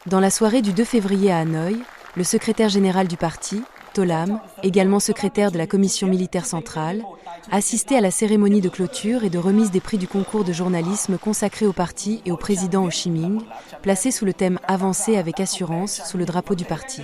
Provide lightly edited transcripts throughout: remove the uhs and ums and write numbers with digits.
Dans la soirée du 2 février à Hanoï, le secrétaire général du parti, Tholam, également secrétaire de la commission militaire centrale, assistait à la cérémonie de clôture et de remise des prix du concours de journalisme consacré au parti et au président Ho Chi Minh, placé sous le thème « Avancer avec assurance » sous le drapeau du parti.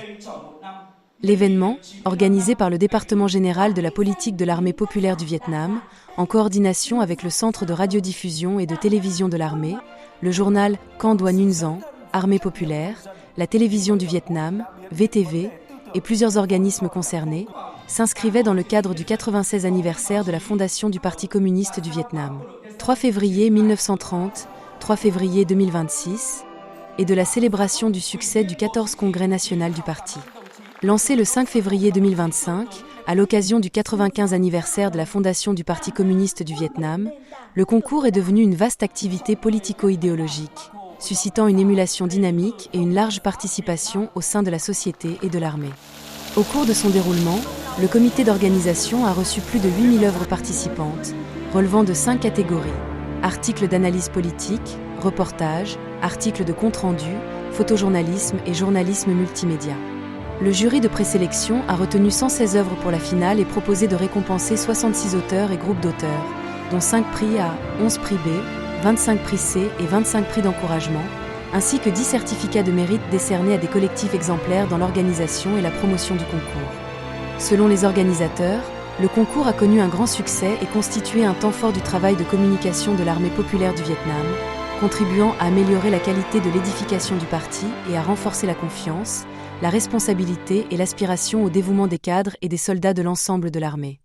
L'événement, organisé par le département général de la politique de l'armée populaire du Vietnam, en coordination avec le Centre de radiodiffusion et de télévision de l'armée, le journal Can Doan Nguyen Giang, Armée populaire, la télévision du Vietnam, VTV, et plusieurs organismes concernés, s'inscrivait dans le cadre du 96e anniversaire de la fondation du Parti communiste du Vietnam, 3 février 1930, 3 février 2026, et de la célébration du succès du 14 Congrès national du parti. Lancé le 5 février 2025, à l'occasion du 95e anniversaire de la fondation du Parti communiste du Vietnam, le concours est devenu une vaste activité politico-idéologique, suscitant une émulation dynamique et une large participation au sein de la société et de l'armée. Au cours de son déroulement, le comité d'organisation a reçu plus de 8000 œuvres participantes, relevant de 5 catégories: articles d'analyse politique, reportages, articles de compte-rendu, photojournalisme et journalisme multimédia. Le jury de présélection a retenu 116 œuvres pour la finale et proposé de récompenser 66 auteurs et groupes d'auteurs, dont 5 prix A, 11 prix B, 25 prix C et 25 prix d'encouragement, ainsi que 10 certificats de mérite décernés à des collectifs exemplaires dans l'organisation et la promotion du concours. Selon les organisateurs, le concours a connu un grand succès et constitué un temps fort du travail de communication de l'armée populaire du Vietnam, contribuant à améliorer la qualité de l'édification du parti et à renforcer la confiance, la responsabilité et l'aspiration au dévouement des cadres et des soldats de l'ensemble de l'armée.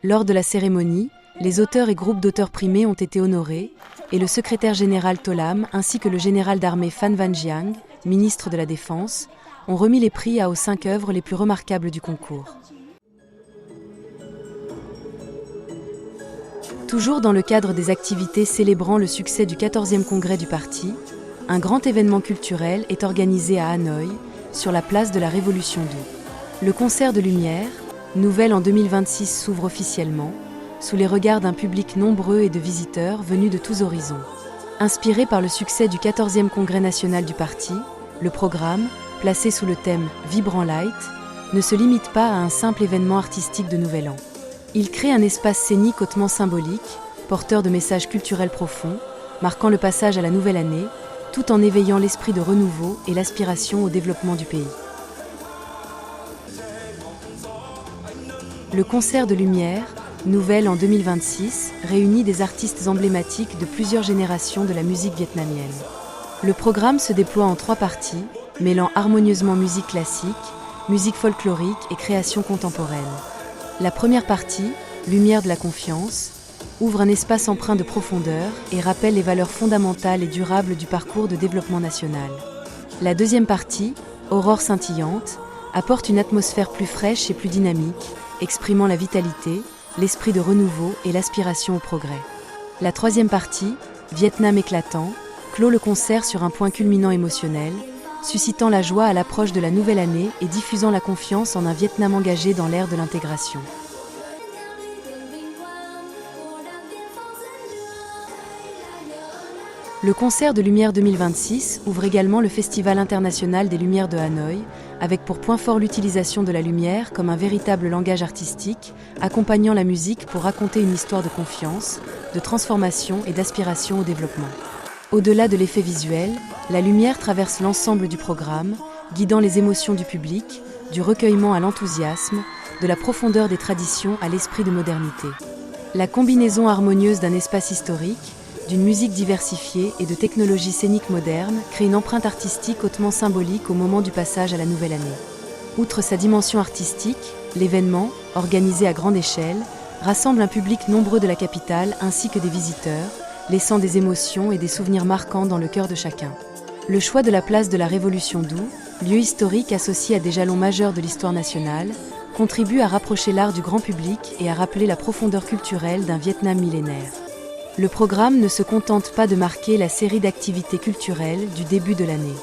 Lors de la cérémonie, les auteurs et groupes d'auteurs primés ont été honorés, et le secrétaire général Tholam ainsi que le général d'armée Phan Van Giang, ministre de la Défense, ont remis les prix aux 5 œuvres les plus remarquables du concours. Toujours dans le cadre des activités célébrant le succès du 14e congrès du parti, un grand événement culturel est organisé à Hanoï, sur la place de la Révolution d'O. Le concert de lumière, nouvelle en 2026, s'ouvre officiellement, sous les regards d'un public nombreux et de visiteurs venus de tous horizons. Inspiré par le succès du 14e Congrès national du parti, le programme, placé sous le thème « Vibrant Light », ne se limite pas à un simple événement artistique de Nouvel An. Il crée un espace scénique hautement symbolique, porteur de messages culturels profonds, marquant le passage à la nouvelle année, tout en éveillant l'esprit de renouveau et l'aspiration au développement du pays. Le concert de lumière, nouvelle en 2026, réunit des artistes emblématiques de plusieurs générations de la musique vietnamienne. Le programme se déploie en 3 parties, mêlant harmonieusement musique classique, musique folklorique et création contemporaine. La première partie, Lumière de la confiance, ouvre un espace empreint de profondeur et rappelle les valeurs fondamentales et durables du parcours de développement national. La deuxième partie, Aurore scintillante, apporte une atmosphère plus fraîche et plus dynamique, exprimant la vitalité, l'esprit de renouveau et l'aspiration au progrès. La troisième partie, Vietnam éclatant, clôt le concert sur un point culminant émotionnel, suscitant la joie à l'approche de la nouvelle année et diffusant la confiance en un Vietnam engagé dans l'ère de l'intégration. Le concert de Lumière 2026 ouvre également le Festival international des Lumières de Hanoï, avec pour point fort l'utilisation de la lumière comme un véritable langage artistique, accompagnant la musique pour raconter une histoire de confiance, de transformation et d'aspiration au développement. Au-delà de l'effet visuel, la lumière traverse l'ensemble du programme, guidant les émotions du public, du recueillement à l'enthousiasme, de la profondeur des traditions à l'esprit de modernité. La combinaison harmonieuse d'un espace historique, d'une musique diversifiée et de technologies scéniques modernes crée une empreinte artistique hautement symbolique au moment du passage à la nouvelle année. Outre sa dimension artistique, l'événement, organisé à grande échelle, rassemble un public nombreux de la capitale ainsi que des visiteurs, laissant des émotions et des souvenirs marquants dans le cœur de chacun. Le choix de la place de la Révolution d'O, lieu historique associé à des jalons majeurs de l'histoire nationale, contribue à rapprocher l'art du grand public et à rappeler la profondeur culturelle d'un Vietnam millénaire. Le programme ne se contente pas de marquer la série d'activités culturelles du début de l'année.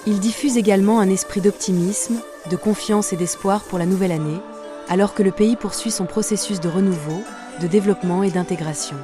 Il diffuse également un esprit d'optimisme, de confiance et d'espoir pour la nouvelle année, alors que le pays poursuit son processus de renouveau, de développement et d'intégration.